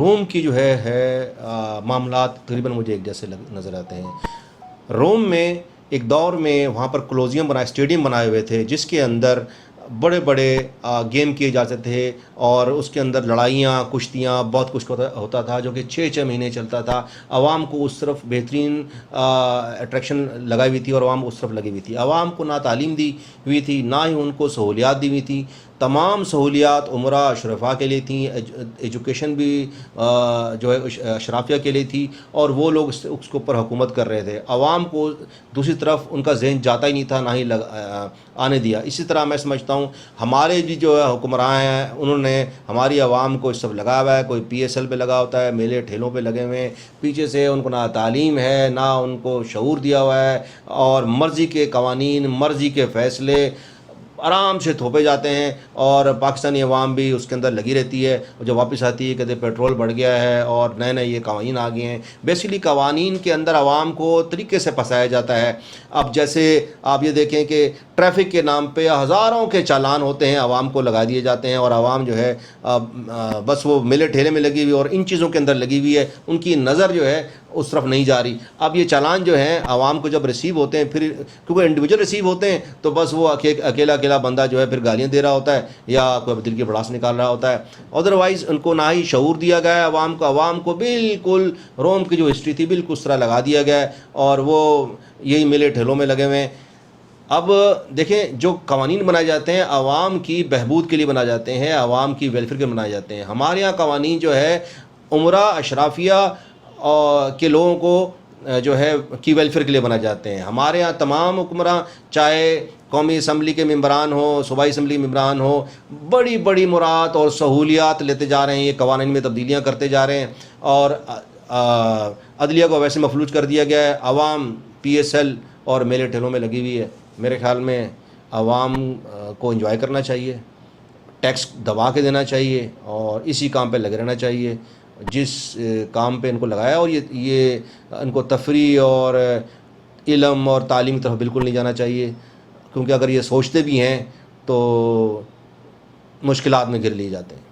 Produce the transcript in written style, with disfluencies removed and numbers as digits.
روم کی جو ہے معاملات تقریباً مجھے ایک جیسے نظر آتے ہیں۔ روم میں ایک دور میں وہاں پر کلوزیم بنائے، اسٹیڈیم بنائے ہوئے تھے جس کے اندر بڑے بڑے گیم کیے جاتے تھے، اور اس کے اندر لڑائیاں، کشتیاں، بہت کچھ ہوتا تھا جو کہ 6 مہینے چلتا تھا۔ عوام کو اس طرف بہترین اٹریکشن لگائی ہوئی تھی اور عوام اس طرف لگی ہوئی تھی۔ عوام کو نہ تعلیم دی ہوئی تھی، نہ ہی ان کو سہولیات دی ہوئی تھی۔ تمام سہولیات عمرہ اشرفاء کے لیے تھیں، ایجوکیشن بھی جو ہے اشرافیہ کے لیے تھی، اور وہ لوگ اس کے اوپر حکومت کر رہے تھے۔ عوام کو دوسری طرف ان کا ذہن جاتا ہی نہیں تھا، نہ ہی آنے دیا۔ اسی طرح میں سمجھتا ہوں ہمارے بھی جو ہے حکمراں ہیں، انہوں نے ہماری عوام کو اس سب لگا ہوا ہے، کوئی PSL پہ لگا ہوتا ہے، میلے ٹھیلوں پہ لگے ہوئے ہیں، پیچھے سے ان کو نہ تعلیم ہے، نہ ان کو شعور دیا ہوا ہے، اور مرضی کے قوانین، مرضی کے فیصلے آرام سے تھوپے جاتے ہیں، اور پاکستانی عوام بھی اس کے اندر لگی رہتی ہے۔ جو واپس آتی ہے کہتے پیٹرول بڑھ گیا ہے اور نئے نئے یہ قوانین آ گئے ہیں۔ بیسیکلی قوانین کے اندر عوام کو طریقے سے پھنسایا جاتا ہے۔ اب جیسے آپ یہ دیکھیں کہ ٹریفک کے نام پہ ہزاروں کے چالان ہوتے ہیں، عوام کو لگا دیے جاتے ہیں، اور عوام جو ہے بس وہ میلے ٹھیلے میں لگی ہوئی اور ان چیزوں کے اندر لگی ہوئی ہے، ان کی نظر جو ہے اس طرف نہیں جا رہی۔ اب یہ چالان جو ہیں عوام کو جب ریسیو ہوتے ہیں، پھر کیونکہ انڈیویجول ریسیو ہوتے ہیں، تو بس وہ اکیلا بندہ جو ہے پھر گالیاں دے رہا ہوتا ہے یا کوئی دل کی بڑاس نکال رہا ہوتا ہے۔ ادروائز ان کو نہ ہی شعور دیا گیا ہے عوام کو بالکل روم کی جو ہسٹری تھی بالکل اس طرح لگا دیا گیا ہے، اور وہ یہی میلے ٹھیلوں میں لگے ہوئے ہیں۔ اب دیکھیں جو قوانین بنائے جاتے ہیں عوام کی بہبود کے لیے بنائے جاتے ہیں، عوام کی ویلفیئر کے لیے بنائے جاتے ہیں۔ ہمارے یہاں قوانین جو ہے عمرہ اشرافیہ کے لوگوں کو جو ہے کی ویلفیئر کے لیے بنائے جاتے ہیں۔ ہمارے یہاں تمام حکمراں، چاہے قومی اسمبلی کے ممبران ہوں، صوبائی اسمبلی ممبران ہوں، بڑی بڑی مراد اور سہولیات لیتے جا رہے ہیں، یہ قوانین میں تبدیلیاں کرتے جا رہے ہیں، اور عدلیہ کو ویسے مفلوج کر دیا گیا ہے۔ عوام PSL اور میلے ٹھیلوں میں لگی ہوئی ہے۔ میرے خیال میں عوام کو انجوائے کرنا چاہیے، ٹیکس دبا کے دینا چاہیے، اور اسی کام پہ لگے رہنا چاہیے جس کام پہ ان کو لگایا، اور یہ ان کو تفریح اور علم اور تعلیم کی طرف بالکل نہیں جانا چاہیے، کیونکہ اگر یہ سوچتے بھی ہیں تو مشکلات میں گر لیے جاتے ہیں۔